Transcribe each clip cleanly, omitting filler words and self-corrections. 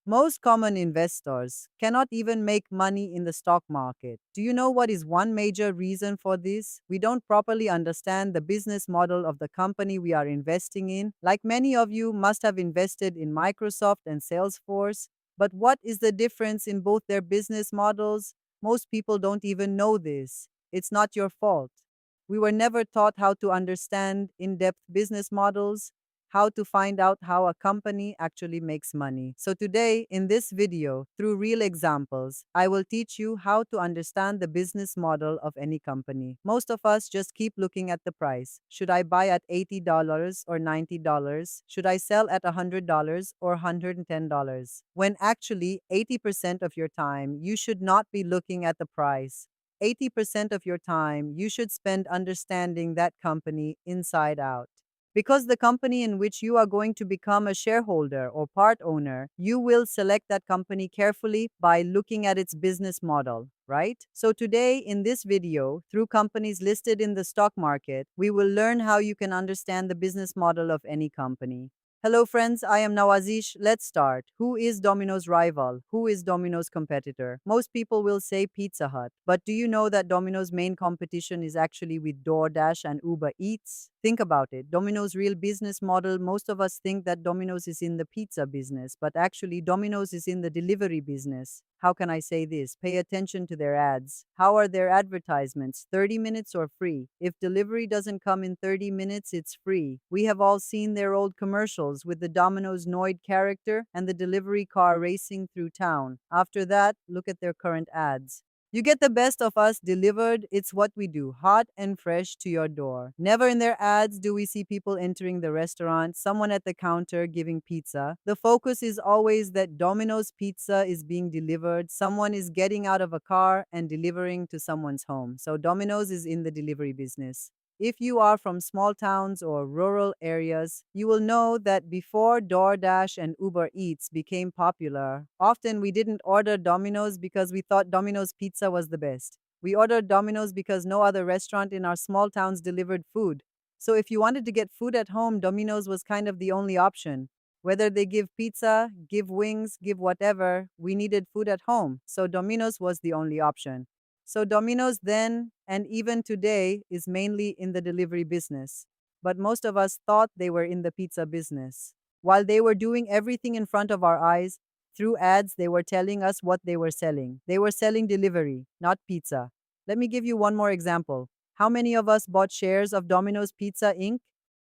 Most common investors cannot even make money in the stock market. Do you know what is one major reason for this? We don't properly understand the business model of the company we are investing in. Like many of you must have invested in Microsoft and Salesforce, but what is the difference in both their business models? Most people don't even know this. It's not your fault. We were never taught how to understand in depth business models, how to find out how a company actually makes money. So today, in this video, through real examples, I will teach you how to understand the business model of any company. Most of us just keep looking at the price. Should I buy at $80 or $90? Should I sell at $100 or $110? When actually, 80% of your time, you should not be looking at the price. 80% of your time you should spend understanding that company inside out. Because the company in which you are going to become a shareholder or part owner, you will select that company carefully by looking at its business model, right? So today in this video, through companies listed in the stock market, we will learn how you can understand the business model of any company. Hello, friends. I am Nawazish. Let's start. Who is Domino's rival? Who is Domino's competitor? Most people will say Pizza Hut. But do you know that Domino's main competition is actually with DoorDash and Uber Eats? Think about it. Domino's real business model, most of us think that Domino's is in the pizza business, but actually, Domino's is in the delivery business. How can I say this? Pay attention to their ads. How are their advertisements? 30 minutes or free? If delivery doesn't come in 30 minutes, it's free. We have all seen their old commercials with the Domino's Noid character and the delivery car racing through town. After that, look at their current ads. You get the best of us delivered. It's what we do, hot and fresh to your door. Never in their ads do we see people entering the restaurant, someone at the counter giving pizza. The focus is always that Domino's pizza is being delivered. Someone is getting out of a car and delivering to someone's home. So Domino's is in the delivery business. If you are from small towns or rural areas, you will know that before DoorDash and Uber Eats became popular, often we didn't order Domino's because we thought Domino's pizza was the best. We ordered Domino's because no other restaurant in our small towns delivered food. So if you wanted to get food at home, Domino's was kind of the only option. Whether they give pizza, give wings, give whatever, we needed food at home. So Domino's was the only option. So Domino's then and even today is mainly in the delivery business. But most of us thought they were in the pizza business. While they were doing everything in front of our eyes, through ads, they were telling us what they were selling. They were selling delivery, not pizza. Let me give you one more example. How many of us bought shares of Domino's Pizza Inc.,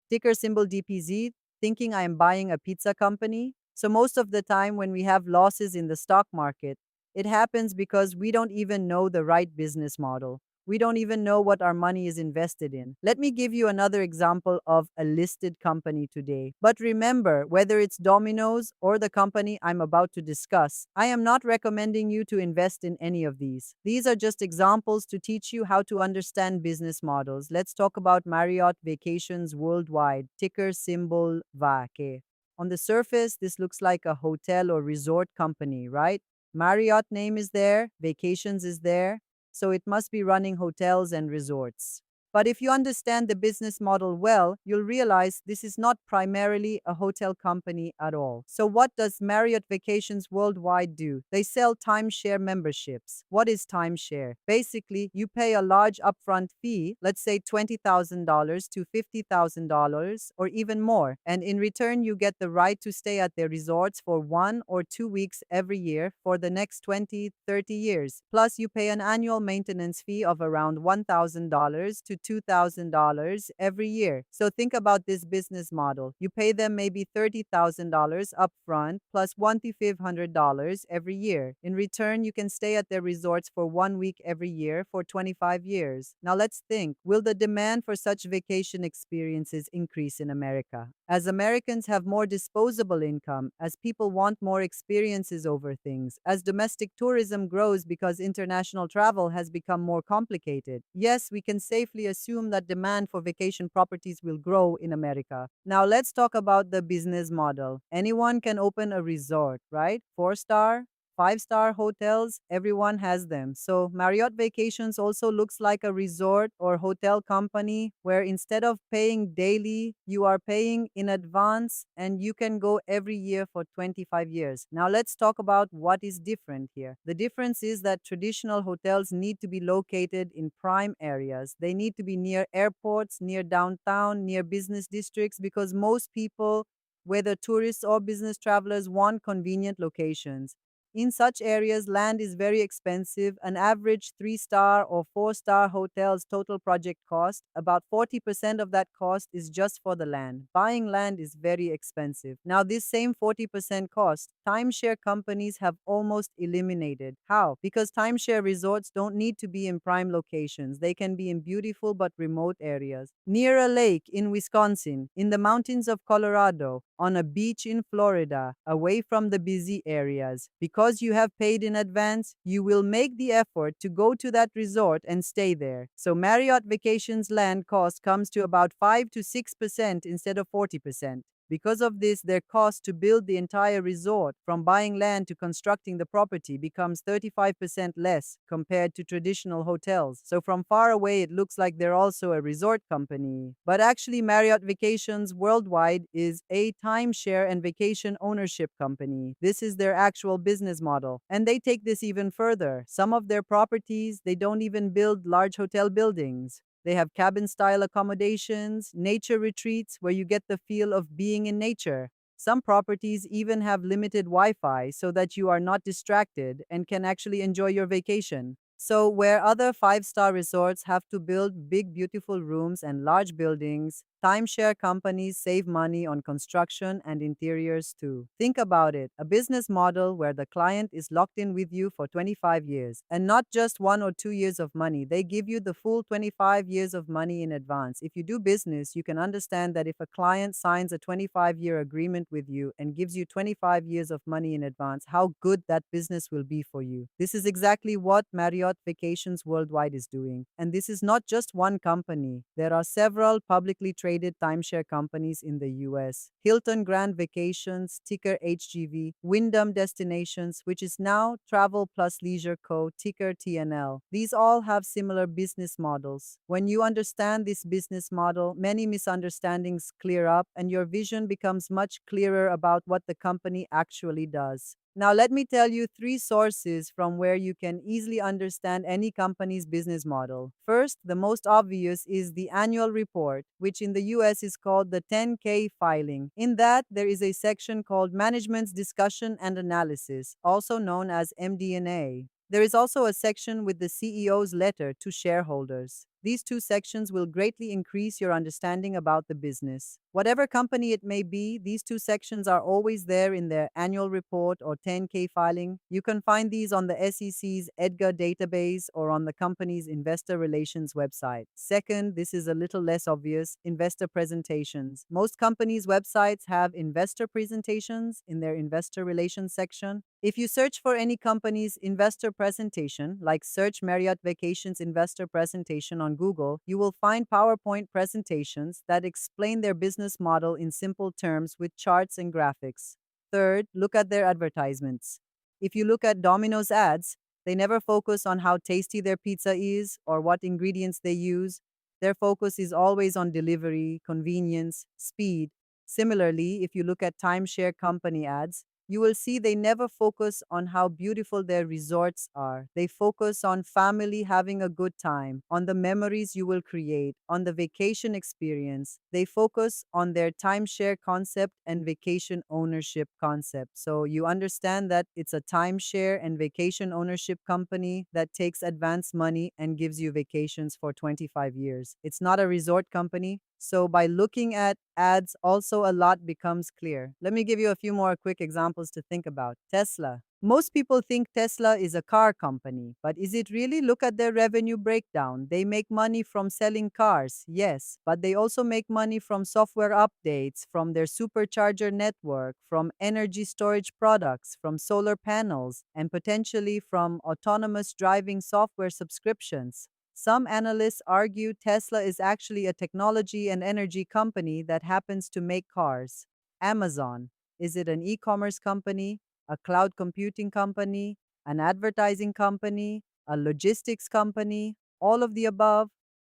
ticker symbol DPZ, thinking I am buying a pizza company? So most of the time when we have losses in the stock market, it happens because we don't even know the right business model. We don't even know what our money is invested in. Let me give you another example of a listed company today. But remember, whether it's Domino's or the company I'm about to discuss, I am not recommending you to invest in any of these. These are just examples to teach you how to understand business models. Let's talk about Marriott Vacations Worldwide, ticker symbol VACE. On the surface, this looks like a hotel or resort company, right? Marriott name is there, vacations is there, so it must be running hotels and resorts. But if you understand the business model well, you'll realize this is not primarily a hotel company at all. So, what does Marriott Vacations Worldwide do? They sell timeshare memberships. What is timeshare? Basically, you pay a large upfront fee, let's say $20,000 to $50,000 or even more, and in return, you get the right to stay at their resorts for 1 or 2 weeks every year for the next 20, 30 years. Plus, you pay an annual maintenance fee of around $1,000 to $2,000 every year. So think about this business model. You pay them maybe $30,000 upfront plus $1,500 every year. In return, you can stay at their resorts for 1 week every year for 25 years. Now let's think, will the demand for such vacation experiences increase in America? As Americans have more disposable income, as people want more experiences over things, as domestic tourism grows because international travel has become more complicated, yes, we can safely assume that demand for vacation properties will grow in America. Now, let's talk about the business model. Anyone can open a resort, right? 4 star, five-star hotels, everyone has them. So Marriott Vacations also looks like a resort or hotel company where instead of paying daily, you are paying in advance and you can go every year for 25 years. Now let's talk about what is different here. The difference is that traditional hotels need to be located in prime areas. They need to be near airports, near downtown, near business districts because most people, whether tourists or business travelers, want convenient locations. In such areas, land is very expensive. An average three-star or four-star hotel's total project cost, about 40% of that cost is just for the land. Buying land is very expensive. Now, this same 40% cost, timeshare companies have almost eliminated. How? Because timeshare resorts don't need to be in prime locations. They can be in beautiful but remote areas. Near a lake in Wisconsin, in the mountains of Colorado, on a beach in Florida, away from the busy areas. Because you have paid in advance, you will make the effort to go to that resort and stay there. So Marriott Vacations land cost comes to about 5 to 6% instead of 40%. Because of this, their cost to build the entire resort, from buying land to constructing the property, becomes 35% less compared to traditional hotels. So from far away, it looks like they're also a resort company. But actually, Marriott Vacations Worldwide is a timeshare and vacation ownership company. This is their actual business model. And they take this even further. Some of their properties, they don't even build large hotel buildings. They have cabin style accommodations, nature retreats where you get the feel of being in nature. Some properties even have limited Wi Fi so that you are not distracted and can actually enjoy your vacation. So, where other five-star resorts have to build big, beautiful rooms and large buildings, timeshare companies save money on construction and interiors too. Think about it, a business model where the client is locked in with you for 25 years and not just 1 or 2 years of money. They give you the full 25 years of money in advance. If you do business, you can understand that if a client signs a 25-year agreement with you and gives you 25 years of money in advance, how good that business will be for you. This is exactly what Marriott Vacations Worldwide is doing. And this is not just one company. There are several publicly traded timeshare companies in the US. Hilton Grand Vacations, ticker HGV, Wyndham Destinations, which is now Travel Plus Leisure Co., ticker TNL. These all have similar business models. When you understand this business model, many misunderstandings clear up and your vision becomes much clearer about what the company actually does. Now, let me tell you three sources from where you can easily understand any company's business model. First, the most obvious is the annual report, which in the US is called the 10K filing. In that, there is a section called Management's Discussion and Analysis, also known as MD&A. There is also a section with the CEO's letter to shareholders. These two sections will greatly increase your understanding about the business. Whatever company it may be, these two sections are always there in their annual report or 10K filing. You can find these on the SEC's EDGAR database or on the company's investor relations website. Second, this is a little less obvious, investor presentations. Most companies' websites have investor presentations in their investor relations section. If you search for any company's investor presentation, like search Marriott Vacations investor presentation on Google, you will find PowerPoint presentations that explain their business model in simple terms with charts and graphics. Third, look at their advertisements. If you look at Domino's ads, they never focus on how tasty their pizza is or what ingredients they use. Their focus is always on delivery, convenience, speed. Similarly, if you look at timeshare company ads, you will see they never focus on how beautiful their resorts are. They focus on family having a good time, on the memories you will create, on the vacation experience. They focus on their timeshare concept and vacation ownership concept. So you understand that it's a timeshare and vacation ownership company that takes advance money and gives you vacations for 25 years. It's not a resort company. So by looking at ads, also a lot becomes clear. Let me give you a few more quick examples to think about. Tesla. Most people think Tesla is a car company, but is it really? Look at their revenue breakdown. They make money from selling cars, yes, but they also make money from software updates, from their supercharger network, from energy storage products, from solar panels, and potentially from autonomous driving software subscriptions. Some analysts argue Tesla is actually a technology and energy company that happens to make cars. Amazon. Is it an e commerce company? a cloud computing company, an advertising company, a logistics company, all of the above?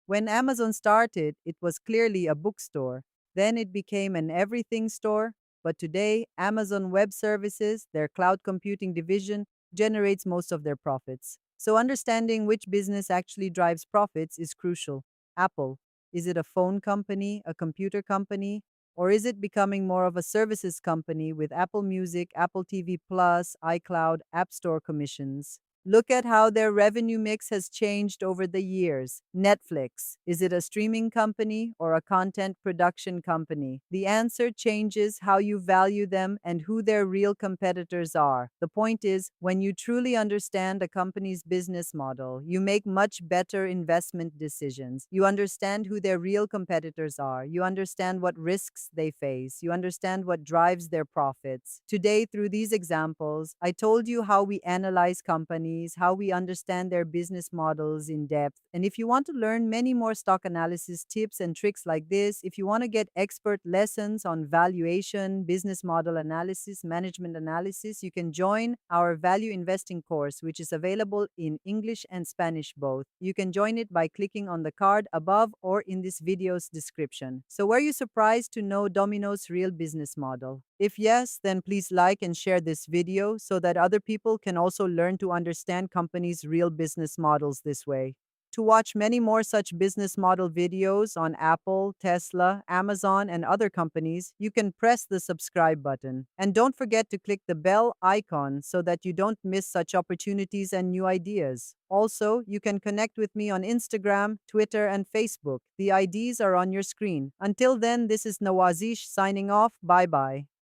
When Amazon started, it was clearly a bookstore. Then it became an everything store. But today, Amazon Web Services, their cloud computing division, generates most of their profits. So, understanding which business actually drives profits is crucial. Apple, is it a phone company, a computer company, or is it becoming more of a services company with Apple Music, Apple TV Plus, iCloud, App Store commissions? Look at how their revenue mix has changed over the years. Netflix, is it a streaming company or a content production company? The answer changes how you value them and who their real competitors are. The point is, when you truly understand a company's business model, you make much better investment decisions. You understand who their real competitors are. You understand what risks they face. You understand what drives their profits. Today, through these examples, I told you how we analyze companies, how we understand their business models in depth. And if you want to learn many more stock analysis tips and tricks like this, if you want to get expert lessons on valuation, business model analysis, management analysis, you can join our value investing course, which is available in English and Spanish both. You can join it by clicking on the card above or in this video's description. So, were you surprised to know Domino's real business model? If yes, then please like and share this video so that other people can also learn to understand companies' real business models this way. To watch many more such business model videos on Apple, Tesla, Amazon, and other companies, you can press the subscribe button. And don't forget to click the bell icon so that you don't miss such opportunities and new ideas. Also, you can connect with me on Instagram, Twitter, and Facebook. The IDs are on your screen. Until then, this is Nawazish signing off. Bye bye.